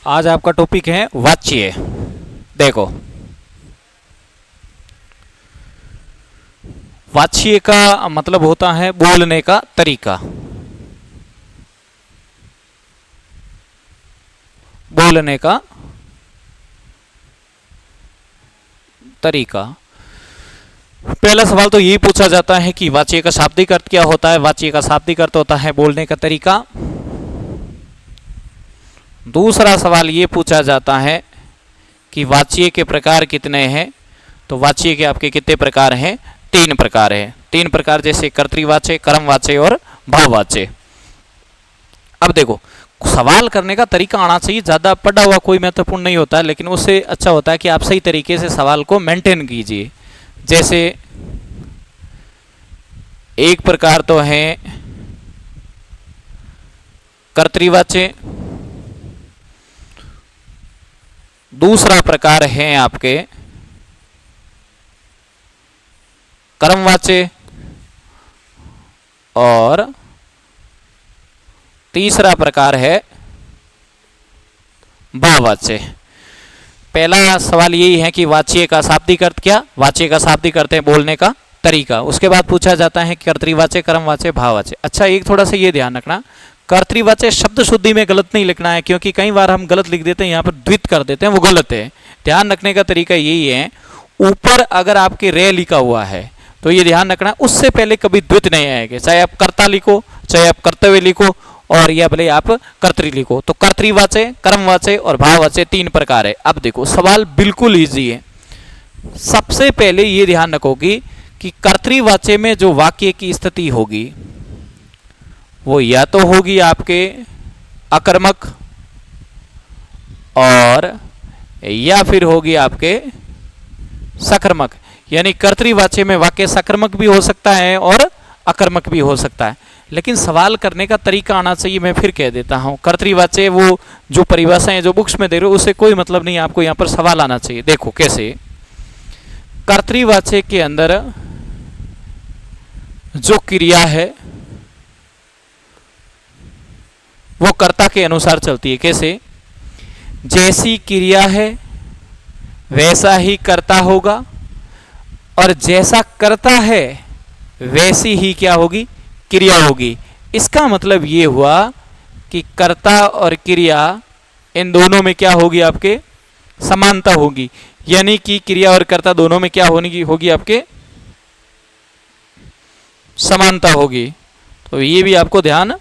आज आपका टॉपिक है वाच्य। देखो, वाच्य का मतलब होता है बोलने का तरीका। बोलने का तरीका। पहला सवाल तो यही पूछा जाता है कि वाच्य का शाब्दिक अर्थ क्या होता है। वाच्य का शाब्दिक अर्थ होता है बोलने का तरीका। दूसरा सवाल ये पूछा जाता है कि वाच्य के प्रकार कितने हैं। तो वाच्य के आपके कितने प्रकार हैं? 3 प्रकार हैं। 3 प्रकार जैसे कर्तृवाच्य, कर्मवाच्य और भाववाच्य। अब देखो, सवाल करने का तरीका आना चाहिए। ज़्यादा पढ़ा हुआ कोई महत्वपूर्ण नहीं होता है, लेकिन उससे अच्छा होता है कि आप सही तरीके से सवाल को मेंटेन कीजिए। जैसे एक प्रकार तो है कर्तृवाच्य, दूसरा प्रकार है आपके कर्मवाच्य और तीसरा प्रकार है भाववाच्य। पहला सवाल यही है कि वाच्य का शाब्दिक अर्थ क्या। वाच्य का शाब्दिक अर्थ है बोलने का तरीका। उसके बाद पूछा जाता है कर्तृवाच्य, कर्मवाच्य, भाववाच्य। अच्छा, एक थोड़ा सा ये ध्यान रखना, कर्तृवाच्य शब्द शुद्धि में गलत नहीं लिखना है, क्योंकि कई बार हम गलत लिख देते हैं, यहाँ पर द्वित कर देते हैं, वो गलत है। ध्यान रखने का तरीका यही है, ऊपर अगर आपके रे लिखा हुआ है तो ये ध्यान रखना, उससे पहले कभी द्वित नहीं आएगा। चाहे आप कर्ता लिखो, चाहे आप कर्तव्य लिखो, और या भले आप कर्तृ लिखो। तो कर्तृवाच्य, कर्मवाच्य और भाववाच्य 3 प्रकार है। अब देखो, सवाल बिल्कुल इजी है। सबसे पहले ये ध्यान रखोगी कि कर्तृवाच्य में जो वाक्य की स्थिति होगी वो या तो होगी आपके अकर्मक और या फिर होगी आपके सकर्मक। यानी कर्तृवाच्य में वाक्य सकर्मक भी हो सकता है और अकर्मक भी हो सकता है, लेकिन सवाल करने का तरीका आना चाहिए। मैं फिर कह देता हूं, कर्तृवाच्य वो जो परिभाषाएं जो बुक्स में दे रहे हो उससे कोई मतलब नहीं, आपको यहां पर सवाल आना चाहिए। देखो कैसे, कर्तृवाच्य के अंदर जो क्रिया है वो कर्ता के अनुसार चलती है। कैसे? जैसी क्रिया है वैसा ही कर्ता होगा, और जैसा कर्ता है वैसी ही क्या होगी? क्रिया होगी। इसका मतलब ये हुआ कि कर्ता और क्रिया इन दोनों में क्या होगी? आपके समानता होगी। यानी कि क्रिया और कर्ता दोनों में क्या होगी? आपके समानता होगी। तो ये भी आपको ध्यान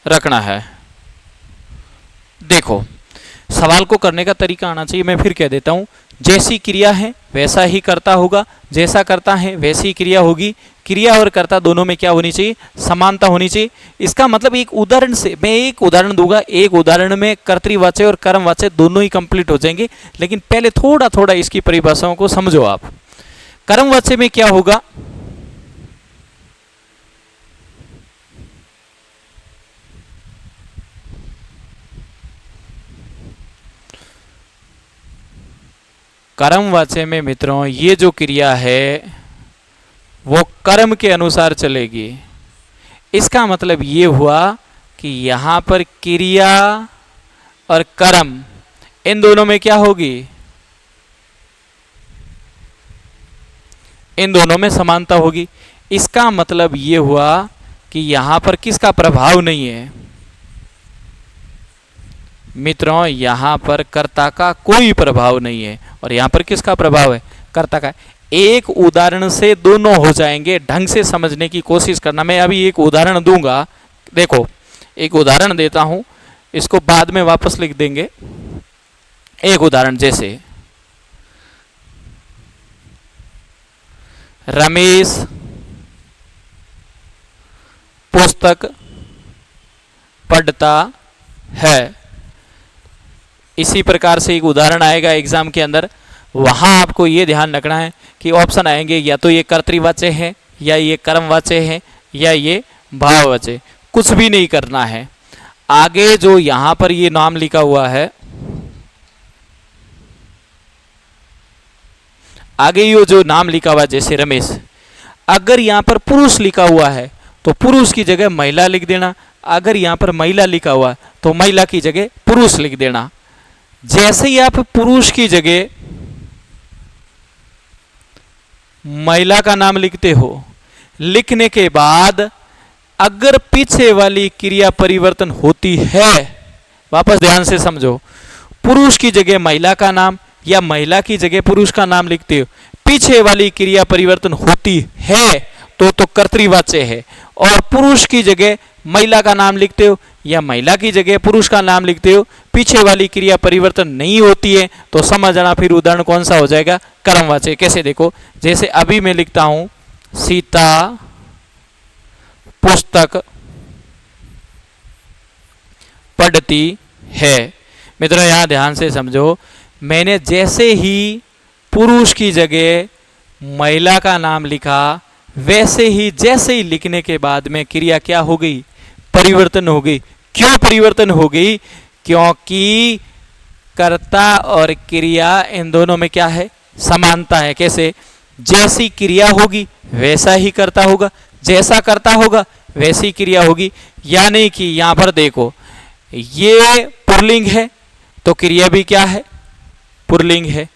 रखना है। देखो, सवाल को करने का तरीका आना चाहिए। मैं फिर कह देता हूं, जैसी क्रिया है वैसा ही कर्ता होगा, जैसा कर्ता है वैसी क्रिया होगी। क्रिया और कर्ता दोनों में क्या होनी चाहिए? समानता होनी चाहिए। इसका मतलब एक उदाहरण से मैं एक उदाहरण दूंगा, एक उदाहरण में कर्तृवाच्य और कर्मवाच्य दोनों ही कंप्लीट हो जाएंगे, लेकिन पहले थोड़ा थोड़ा इसकी परिभाषाओं को समझो आप। कर्मवाच्य में क्या होगा? कर्मवाच्य में मित्रों ये जो क्रिया है वो कर्म के अनुसार चलेगी। इसका मतलब ये हुआ कि यहां पर क्रिया और कर्म इन दोनों में क्या होगी? इन दोनों में समानता होगी। इसका मतलब ये हुआ कि यहां पर किसका प्रभाव नहीं है? मित्रों, यहां पर कर्ता का कोई प्रभाव नहीं है, और यहां पर किसका प्रभाव है? कर्ता का। एक उदाहरण से दोनों हो जाएंगे। ढंग से समझने की कोशिश करना। मैं अभी एक उदाहरण दूंगा। देखो, एक उदाहरण देता हूं, इसको बाद में वापस लिख देंगे। एक उदाहरण, जैसे रमेश पुस्तक पढ़ता है। इसी प्रकार से एक उदाहरण आएगा एग्जाम के अंदर। वहां आपको ये ध्यान रखना है कि ऑप्शन आएंगे, या तो ये कर्तृवाच्य है, या ये कर्मवाच्य है, या ये भाववाच्य। कुछ भी नहीं करना है। आगे जो यहां पर ये नाम लिखा हुआ है, आगे ये जो नाम लिखा हुआ है जैसे रमेश, अगर यहां पर पुरुष लिखा हुआ है तो पुरुष की जगह महिला लिख देना। अगर यहाँ पर महिला लिखा हुआ तो महिला की जगह पुरुष लिख देना। जैसे ही आप पुरुष की जगह महिला का नाम लिखते हो, लिखने के बाद अगर पीछे वाली क्रिया परिवर्तन होती है, वापस ध्यान से समझो, पुरुष की जगह महिला का नाम या महिला की जगह पुरुष का नाम लिखते हो, पीछे वाली क्रिया परिवर्तन होती है तो कर्तृवाच्य है। और पुरुष की जगह महिला का नाम लिखते हो या महिला की जगह पुरुष का नाम लिखते हो, पीछे वाली क्रिया परिवर्तन नहीं होती है तो समझ जाना फिर उदाहरण कौन सा हो जाएगा, कर्मवाच्य। कैसे देखो, जैसे अभी मैं लिखता हूं सीता पुस्तक पढ़ती है। मित्रों यहां ध्यान से समझो, मैंने जैसे ही पुरुष की जगह महिला का नाम लिखा, वैसे ही जैसे ही लिखने के बाद में क्रिया क्या हो गई, परिवर्तन हो गई। क्यों परिवर्तन हो गई? क्योंकि कर्ता और क्रिया इन दोनों में क्या है, समानता है। कैसे? जैसी क्रिया होगी वैसा ही कर्ता होगा, जैसा कर्ता होगा वैसी क्रिया होगी। यानी कि यहां पर देखो, ये पुल्लिंग है तो क्रिया भी क्या है, पुल्लिंग है।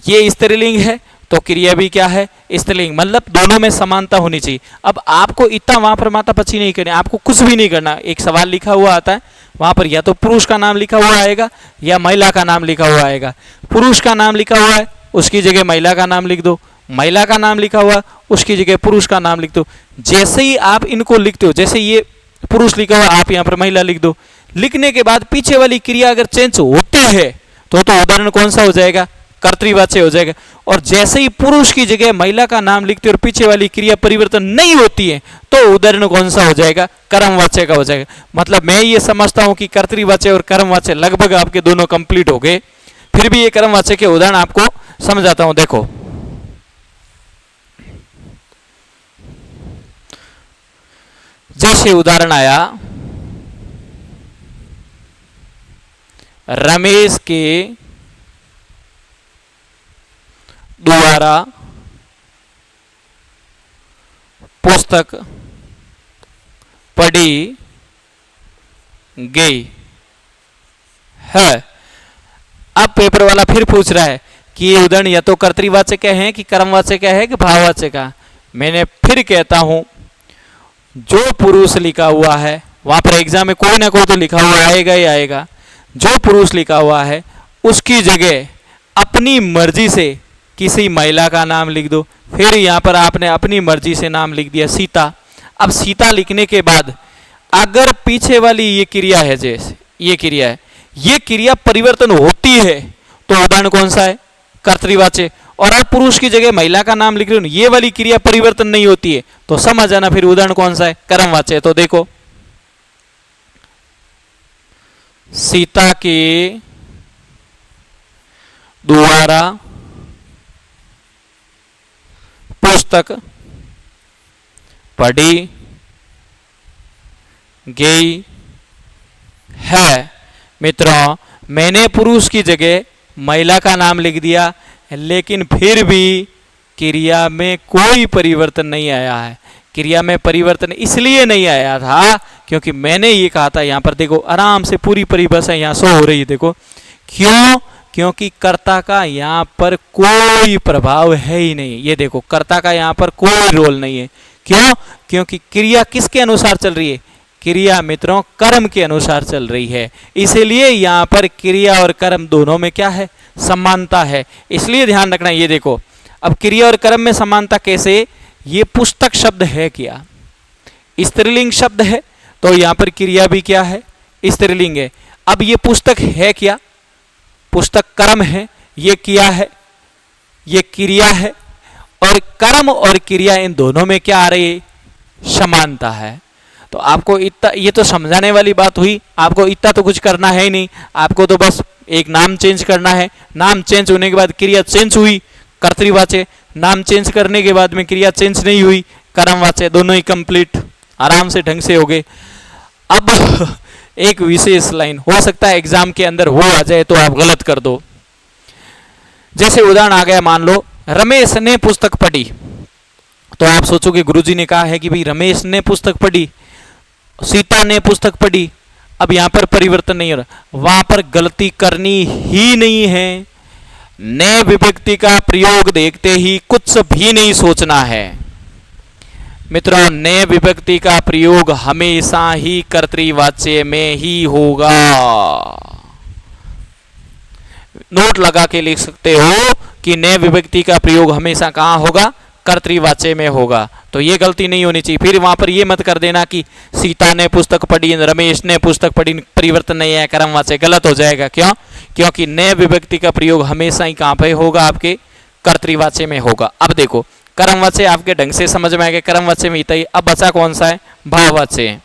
ये स्त्रीलिंग है तो क्रिया भी क्या है, स्त्रीलिंग। मतलब दोनों में समानता होनी चाहिए। अब आपको इतना वहां पर मातापची नहीं करनी, आपको कुछ भी नहीं करना। एक सवाल लिखा हुआ आता है, वहां पर या तो पुरुष का नाम लिखा हुआ आएगा या महिला का नाम लिखा हुआ आएगा। पुरुष का नाम लिखा हुआ है उसकी जगह महिला का नाम लिख दो, महिला का नाम लिखा हुआ उसकी जगह पुरुष का नाम लिख दो। जैसे ही आप इनको लिखते हो, जैसे ये पुरुष लिखा हुआ आप यहाँ पर महिला लिख दो, लिखने के बाद पीछे वाली क्रिया अगर चेंज होती है तो उदाहरण कौन सा हो जाएगा, कर्तृवाच्य हो जाएगा। और जैसे ही पुरुष की जगह महिला का नाम लिखते और पीछे वाली क्रिया परिवर्तन नहीं होती है तो उदाहरण कौन सा हो जाएगा, कर्मवाच्य का हो जाएगा। मतलब मैं ये समझता हूं कि कर्तृवाच्य और कर्मवाच्य लगभग आपके दोनों कंप्लीट हो गए। फिर भी ये कर्मवाच्य के उदाहरण आपको समझाता हूं। देखो, जैसे उदाहरण आया, रमेश के द्वारा पुस्तक पढ़ी गई है। अब पेपर वाला फिर पूछ रहा है कि ये उदाहरण या तो कर्तृवाच्य का है कि कर्मवाच्य का है कि भाववाच्य का। मैंने फिर कहता हूं, जो पुरुष लिखा हुआ है वहां पर एग्जाम में कोई ना कोई तो लिखा हुआ आएगा ही आएगा। जो पुरुष लिखा हुआ है उसकी जगह अपनी मर्जी से किसी महिला का नाम लिख दो। फिर यहाँ पर आपने अपनी मर्जी से नाम लिख दिया सीता। अब सीता लिखने के बाद अगर पीछे वाली ये क्रिया है, जैसे ये क्रिया है, ये क्रिया परिवर्तन होती है तो उदाहरण कौन सा है, कर्तृवाच्य। और आप पुरुष की जगह महिला का नाम लिख रहे हो, ये वाली क्रिया परिवर्तन नहीं होती है तो समझ जाना फिर उदाहरण कौन सा है, कर्मवाच्य। तो देखो, सीता के द्वारा पुस्तक पढ़ी गई है। मित्रों, मैंने पुरुष की जगह महिला का नाम लिख दिया, लेकिन फिर भी क्रिया में कोई परिवर्तन नहीं आया है। क्रिया में परिवर्तन इसलिए नहीं आया था क्योंकि मैंने ये कहा था, यहां पर देखो आराम से पूरी परिभाषा यहां शो हो रही है। देखो क्यों, क्योंकि कर्ता का यहां पर कोई प्रभाव है ही नहीं। ये देखो, कर्ता का यहां पर कोई रोल नहीं है। क्यों? क्योंकि क्रिया किसके अनुसार चल रही है, क्रिया मित्रों कर्म के अनुसार चल रही है। इसीलिए यहां पर क्रिया और कर्म दोनों में क्या है, समानता है। इसलिए ध्यान रखना। ये देखो, अब क्रिया और कर्म में समानता कैसे, ये पुस्तक शब्द है क्या, स्त्रीलिंग शब्द है तो यहां पर क्रिया भी क्या है, स्त्रीलिंग है। अब ये पुस्तक है क्या, पुस्तक कर्म है, ये क्या है, ये क्रिया है। और कर्म और क्रिया इन दोनों में क्या आ रही है, समानता है। तो आपको इतना, ये तो समझाने वाली बात हुई, आपको इतना तो कुछ करना है ही नहीं। आपको तो बस एक नाम चेंज करना है। नाम चेंज होने के बाद क्रिया चेंज हुई, कर्तृवाच्य। नाम चेंज करने के बाद में क्रिया चेंज नहीं हुई, कर्मवाच्य। दोनों ही कंप्लीट आराम से ढंग से हो गए। अब एक विशेष लाइन, हो सकता है एग्जाम के अंदर वो आ जाए तो आप गलत कर दो। जैसे उदाहरण आ गया, मान लो रमेश ने पुस्तक पढ़ी, तो आप सोचोगे गुरुजी ने कहा है कि भाई रमेश ने पुस्तक पढ़ी, सीता ने पुस्तक पढ़ी, अब यहां पर परिवर्तन नहीं हो रहा, वहां पर गलती करनी ही नहीं है। ने विभक्ति का प्रयोग देखते ही कुछ भी नहीं सोचना है मित्रों। ने विभक्ति का प्रयोग हमेशा ही कर्तृवाच्य में ही होगा। नोट लगा के लिख सकते हो कि ने विभक्ति का प्रयोग हमेशा कहां होगा, कर्तृवाच्य में होगा। तो ये गलती नहीं होनी चाहिए। फिर वहां पर ये मत कर देना कि सीता ने पुस्तक पढ़ी, रमेश ने पुस्तक पढ़ी, परिवर्तन नहीं है, कर्मवाच्य, गलत हो जाएगा। क्यों? क्योंकि ने विभक्ति का प्रयोग हमेशा ही कहां पे होगा, आपके कर्तृवाच्य में होगा। अब देखो कर्मवाच्य आपके ढंग से समझ में आ गया, कर्मवाच्य में ही। अब बचा कौन सा है, भाववाच्य।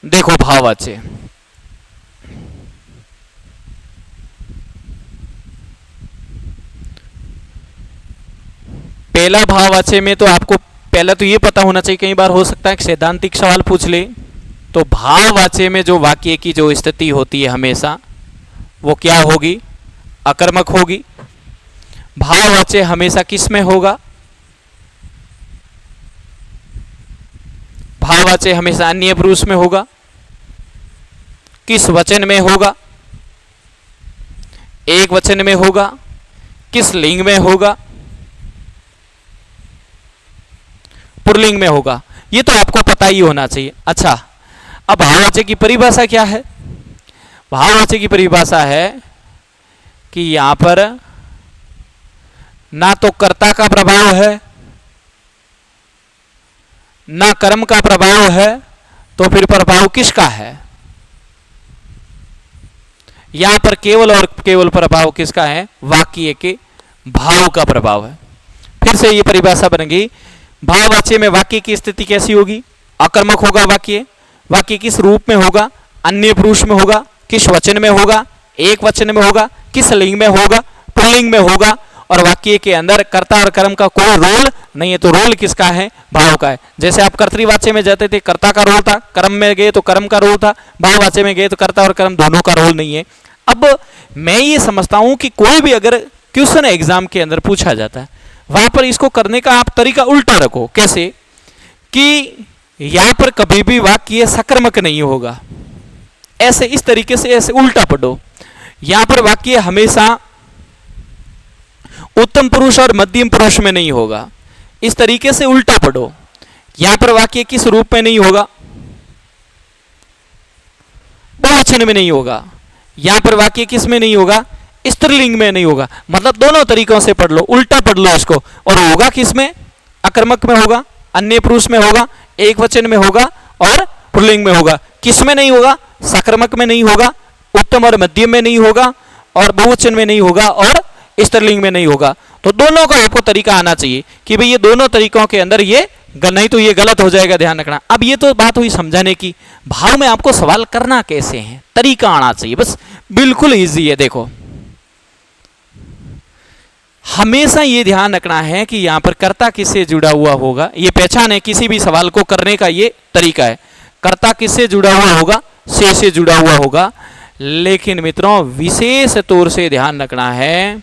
देखो भाववाच्य, पहला भाववाच्य में तो आपको पहला तो ये पता होना चाहिए, कई बार हो सकता है कि सैद्धांतिक सवाल पूछ ले, तो भाववाच्य में जो वाक्य की जो स्थिति होती है हमेशा वो क्या होगी, आकर्मक होगी। भाववाच्य हमेशा किस में होगा, भाववाच्य हमेशा अन्य पुरुष में होगा। किस वचन में होगा, एक वचन में होगा। किस लिंग में होगा, पुल्लिंग में होगा। ये तो आपको पता ही होना चाहिए। अच्छा, अब भाववाच्य की परिभाषा क्या है? भाववाच्य की परिभाषा है कि यहां पर ना तो कर्ता का प्रभाव है ना कर्म का प्रभाव है, तो फिर प्रभाव किसका है? यहां पर केवल और केवल प्रभाव किसका है, वाक्य के भाव का प्रभाव है। फिर से ये परिभाषा बन गई, भाववाच्य में वाक्य की स्थिति कैसी होगी, आकर्मक होगा वाक्य। वाक्य किस रूप में होगा, अन्य पुरुष में होगा। किस वचन में होगा, एक वचन में होगा। किस लिंग में होगा, पुल्लिंग में होगा। और वाक्य के अंदर कर्ता और कर्म का कोई रोल नहीं है, तो रोल किसका है, भाव का है। जैसे आप कर्तृवाच्य में जाते थे, कर्ता का रोल था, कर्म में गए तो कर्म का रोल था, भाववाच्य में गए तो कर्ता और कर्म दोनों का रोल नहीं है। अब मैं ये समझता हूं कि कोई भी अगर क्वेश्चन एग्जाम के अंदर पूछा जाता है, वहां पर इसको करने का आप तरीका उल्टा रखो। कैसे कि यहां पर कभी भी वाक्य सकर्मक नहीं होगा, ऐसे इस तरीके से ऐसे उल्टा पढ़ो। यहां पर वाक्य हमेशा उत्तम पुरुष और मध्यम पुरुष में नहीं होगा, इस तरीके से उल्टा पढ़ो। यहां पर वाक्य किस रूप में नहीं होगा, बहुवचन में नहीं होगा। यहां पर वाक्य किस में नहीं होगा, स्त्रीलिंग में नहीं होगा। मतलब दोनों तरीकों से पढ़ लो, उल्टा पढ़ लो इसको। और होगा किस में, आकर्मक में होगा, अन्य पुरुष में होगा, एक वचन में होगा और पुल्लिंग में होगा। किस में नहीं होगा, सकर्मक में नहीं होगा, उत्तम और मध्यम में नहीं होगा, और बहुवचन में नहीं होगा, और स्त्रीलिंग में नहीं होगा। तो दोनों का आपको तरीका आना चाहिए कि भाई ये दोनों तरीकों के अंदर ये नहीं तो ये गलत हो जाएगा, ध्यान रखना। अब ये तो बात हुई समझाने की, भाव में आपको सवाल करना कैसे है, तरीका आना चाहिए, बस बिल्कुल इजी है। देखो हमेशा ये ध्यान रखना है कि यहां पर कर्ता किससे जुड़ा हुआ होगा, ये पहचान है किसी भी सवाल को करने का, ये तरीका है। कर्ता किससे जुड़ा हुआ होगा, से जुड़ा हुआ होगा। लेकिन मित्रों विशेष तौर से ध्यान रखना है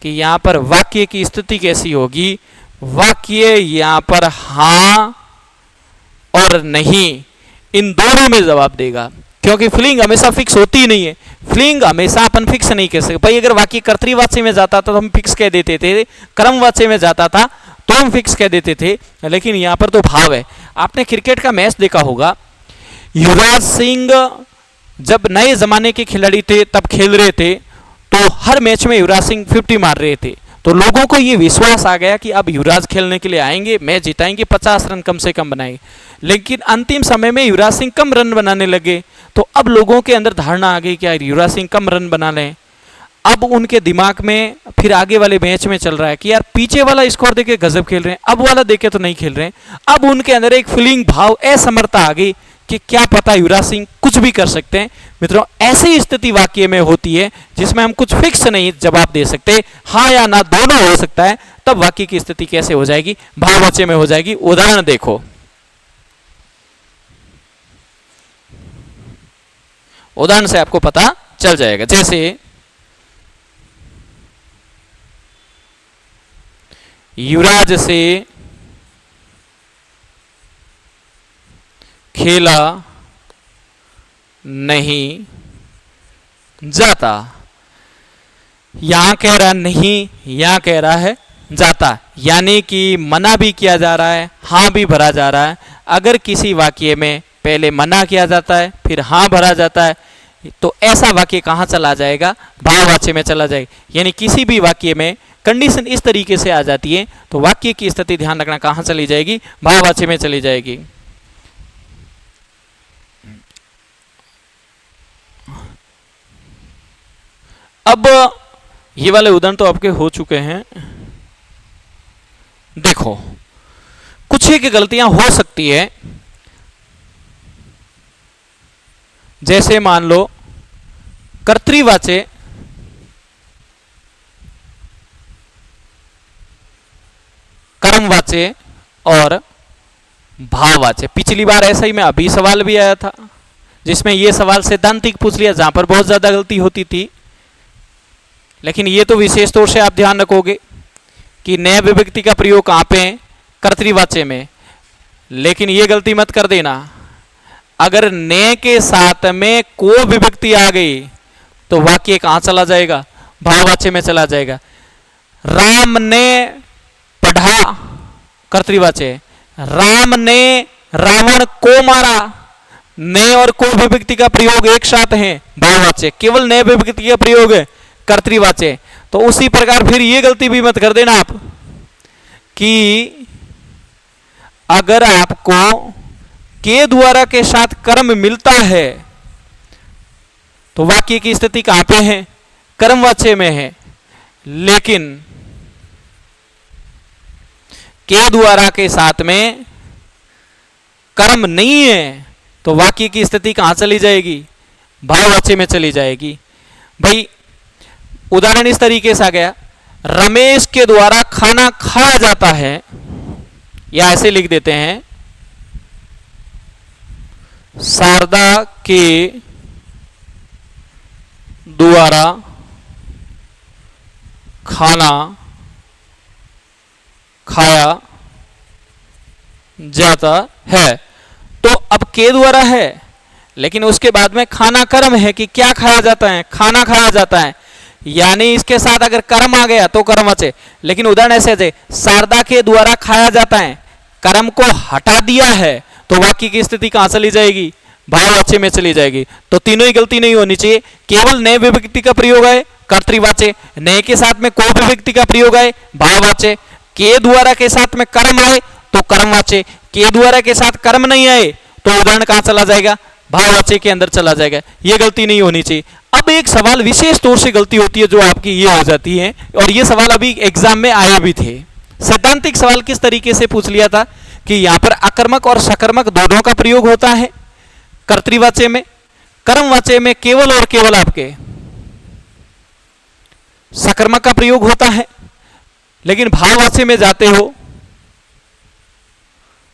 कि यहां पर वाक्य की स्थिति कैसी होगी। वाक्य यहां पर हां और नहीं इन दोनों में जवाब देगा, क्योंकि फिलिंग हमेशा फिक्स होती ही नहीं है। फिलिंग हमेशा अपन फिक्स नहीं कह सकते भाई। अगर वाक्य कर्तृवाच्य में जाता था तो हम फिक्स कह देते थे, कर्मवाच्य में जाता था तो हम फिक्स कह देते थे, लेकिन यहां पर तो भाव है। आपने क्रिकेट का मैच देखा होगा, युवराज सिंह जब नए जमाने के खिलाड़ी थे तब खेल रहे थे, तो हर मैच में युवराज सिंह 50 मार रहे थे। तो लोगों को ये विश्वास आ गया कि अब युवराज खेलने के लिए आएंगे, मैच जिताएंगे, 50 रन कम से कम बनाएंगे। लेकिन अंतिम समय में युवराज सिंह कम रन बनाने लगे, तो अब लोगों के अंदर धारणा आ गई कि यार युवराज सिंह कम रन बना लें। अब उनके दिमाग में फिर आगे वाले मैच में चल रहा है कि यार पीछे वाला स्कोर देके गजब खेल रहे हैं, अब वाला देके तो नहीं खेल रहे हैं। अब उनके अंदर एक फीलिंग, भाव, असमर्थता आ गई कि क्या पता युवराज सिंह कुछ भी कर सकते हैं। मित्रों ऐसी स्थिति वाक्य में होती है जिसमें हम कुछ फिक्स नहीं जवाब दे सकते, हाँ या ना दोनों हो सकता है। तब वाक्य की स्थिति कैसे हो जाएगी, भाववाच्य में हो जाएगी। उदाहरण देखो, उदाहरण से आपको पता चल जाएगा। जैसे युवराज से खेला नहीं जाता। यहां कह रहा नहीं, यहां कह रहा है जाता, यानी कि मना भी किया जा रहा है, हाँ भी भरा जा रहा है। अगर किसी वाक्य में पहले मना किया जाता है फिर हाँ भरा जाता है तो ऐसा वाक्य कहाँ चला जाएगा? भाववाच्य में चला जाएगा। यानी किसी भी वाक्य में कंडीशन इस तरीके से आ जाती है तो वाक्य की स्थिति ध्यान रखना कहाँ चली जाएगी? भाववाच्य में चली जाएगी। अब ये वाले उदाहरण तो आपके हो चुके हैं। देखो कुछ एक गलतियां हो सकती है, जैसे मान लो कर्तृवाच्य कर्मवाच्य और भाववाच्य। पिछली बार ऐसा ही में अभी सवाल भी आया था जिसमें ये सवाल सैद्धांतिक पूछ लिया जहां पर बहुत ज्यादा गलती होती थी। लेकिन ये तो विशेष तौर से आप ध्यान रखोगे कि नए विभक्ति का प्रयोग कहां पे है? कर्तृवाच्य में। लेकिन ये गलती मत कर देना, अगर ने के साथ में को विभक्ति आ गई तो वाक्य कहां चला जाएगा? भाववाच्य में चला जाएगा। राम ने पढ़ा, कर्तृवाच्य। राम ने रावण को मारा, ने और को विभक्ति का प्रयोग एक साथ है, भाववाच्य। केवल ने विभक्ति का प्रयोग है, कर्तृवाच्य। तो उसी प्रकार फिर ये गलती भी मत कर देना आप कि अगर आपको के द्वारा के साथ कर्म मिलता है तो वाक्य की स्थिति कहां पे है? कर्मवाच्य में है। लेकिन के द्वारा के साथ में कर्म नहीं है तो वाक्य की स्थिति कहां चली जाएगी? भाववाच्य में चली जाएगी। भाई उदाहरण इस तरीके से आ गया, रमेश के द्वारा खाना खाया जाता है, या ऐसे लिख देते हैं शारदा के द्वारा खाना खाया जाता है। तो अब के द्वारा है लेकिन उसके बाद में खाना कर्म है कि क्या खाया जाता है? खाना खाया जाता है। यानी इसके साथ अगर कर्म आ गया तो कर्मवाच्य। लेकिन उदाहरण ऐसे है शारदा के द्वारा खाया जाता है, कर्म को हटा दिया है तो वाक्य की स्थिति कहां चली जाएगी? भाववाच्य में चली जाएगी। तो तीनों ही गलती नहीं होनी चाहिए। केवल नए विभक्ति का प्रयोग है, कर्तृवाच्य। नए के साथ में को विभक्ति का प्रयोग है, भाववाच्य। के द्वारा के साथ में कर्म आए तो कर्मवाच्य। के द्वारा के साथ कर्म नहीं आए तो उदाहरण कहां चला जाएगा? भाववाच्य के अंदर चला जाएगा। ये गलती नहीं होनी चाहिए। अब एक सवाल विशेष तौर से गलती होती है जो आपकी ये हो जाती है, और ये सवाल अभी एग्जाम में आए भी थे। सैद्धांतिक सवाल किस तरीके से पूछ लिया था कि यहां पर अकर्मक और सकर्मक दोनों का प्रयोग होता है कर्तृवाच्य में, कर्मवाच्य में केवल और केवल आपके सकर्मक का प्रयोग होता है। लेकिन भाववाच्य में जाते हो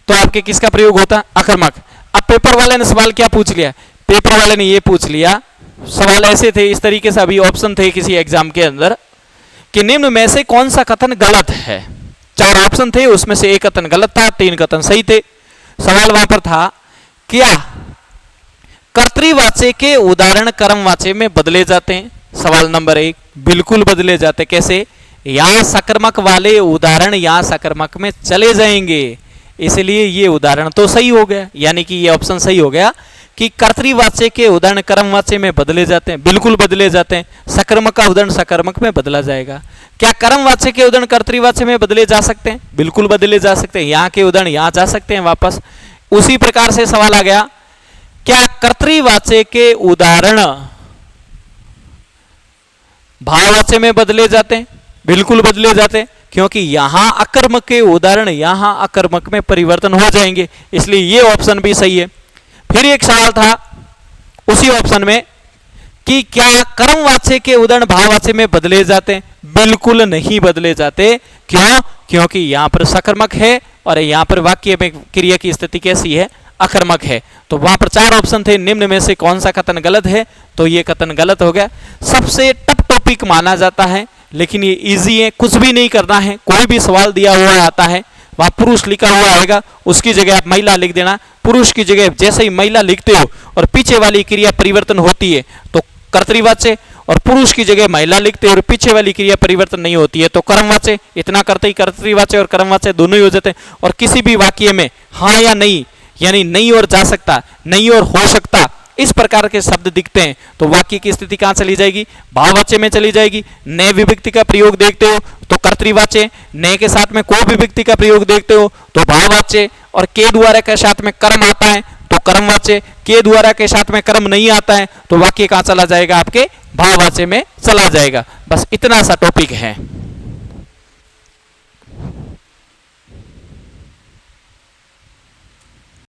तो आपके किसका प्रयोग होता है? अकर्मक। अब पेपर वाले ने सवाल क्या पूछ लिया? पेपर वाले ने ये पूछ लिया, सवाल ऐसे थे इस तरीके से, अभी ऑप्शन थे किसी एग्जाम के अंदर कि निम्न में से कौन सा कथन गलत है? 4 ऑप्शन थे, उसमें से एक कथन गलत था, 3 कथन सही थे। सवाल वहां पर था क्या कर्तृवाच्य के उदाहरण कर्मवाच्य में बदले जाते हैं? सवाल नंबर 1, बिल्कुल बदले जाते। कैसे? यहां सकर्मक वाले उदाहरण यहां सकर्मक में चले जाएंगे, इसलिए ये उदाहरण तो सही हो गया, यानी कि ये ऑप्शन सही हो गया कि कर्तृवाच्य के उदाहरण कर्मवाच्य में बदले जाते हैं, बिल्कुल बदले जाते हैं। सकर्मक का उदाहरण सकर्मक में बदला जाएगा। क्या कर्मवाच्य के उदाहरण कर्तृवाच्य में बदले जा सकते हैं? बिल्कुल बदले जा सकते हैं। यहाँ के उदाहरण यहाँ जा सकते हैं वापस। उसी प्रकार से सवाल आ गया, क्या कर्तृवाच्य के उदाहरण भाववाच्य में बदले जाते हैं? बिल्कुल बदले जाते हैं, क्योंकि यहां अकर्मक के उदाहरण यहां अकर्मक में परिवर्तन हो जाएंगे, इसलिए ये ऑप्शन भी सही है। फिर एक सवाल था उसी ऑप्शन में कि क्या कर्मवाच्य के उदाहरण भाववाच्य में बदले जाते हैं? बिल्कुल नहीं बदले जाते। क्यों? क्योंकि यहां पर सकर्मक है और यहां पर वाक्य में क्रिया की स्थिति कैसी है? अकर्मक है। तो वहां पर 4 ऑप्शन थे, निम्न में से कौन सा कथन गलत है? तो ये कथन गलत हो गया। सबसे टफ टॉपिक माना जाता है, लेकिन ये इजी है, कुछ भी नहीं करना है। कोई भी सवाल दिया हुआ आता है वहां पुरुष लिखा हुआ आएगा, उसकी जगह आप महिला लिख देना। पुरुष की जगह जैसे ही महिला लिखते हो और पीछे वाली क्रिया परिवर्तन होती है तो कर्तृवाच्य, और पुरुष की जगह महिला लिखते हैं और पीछे वाली क्रिया परिवर्तन नहीं होती है तो कर्मवाच्य। इतना करते ही कर्तृवाच्य और कर्मवाच्य दोनों ही हो जाते हैं। और किसी भी वाक्य में हाँ या नहीं, यानी नहीं और जा सकता, नहीं और हो सकता, इस प्रकार के शब्द दिखते हैं तो वाक्य की स्थिति कहां चली जाएगी? भाववाच्य में चली जाएगी। नए विभक्ति का प्रयोग देखते हो तो कर्तृवाच्य, नए के साथ में को विभक्ति का प्रयोग देखते हो तो भाववाच्य, और के द्वारा के साथ में कर्म आता है तो कर्मवाच्य, के द्वारा के साथ में कर्म नहीं आता है तो वाक्य कहां चला जाएगा? आपके भाववाच्य में चला जाएगा। बस इतना सा टॉपिक है।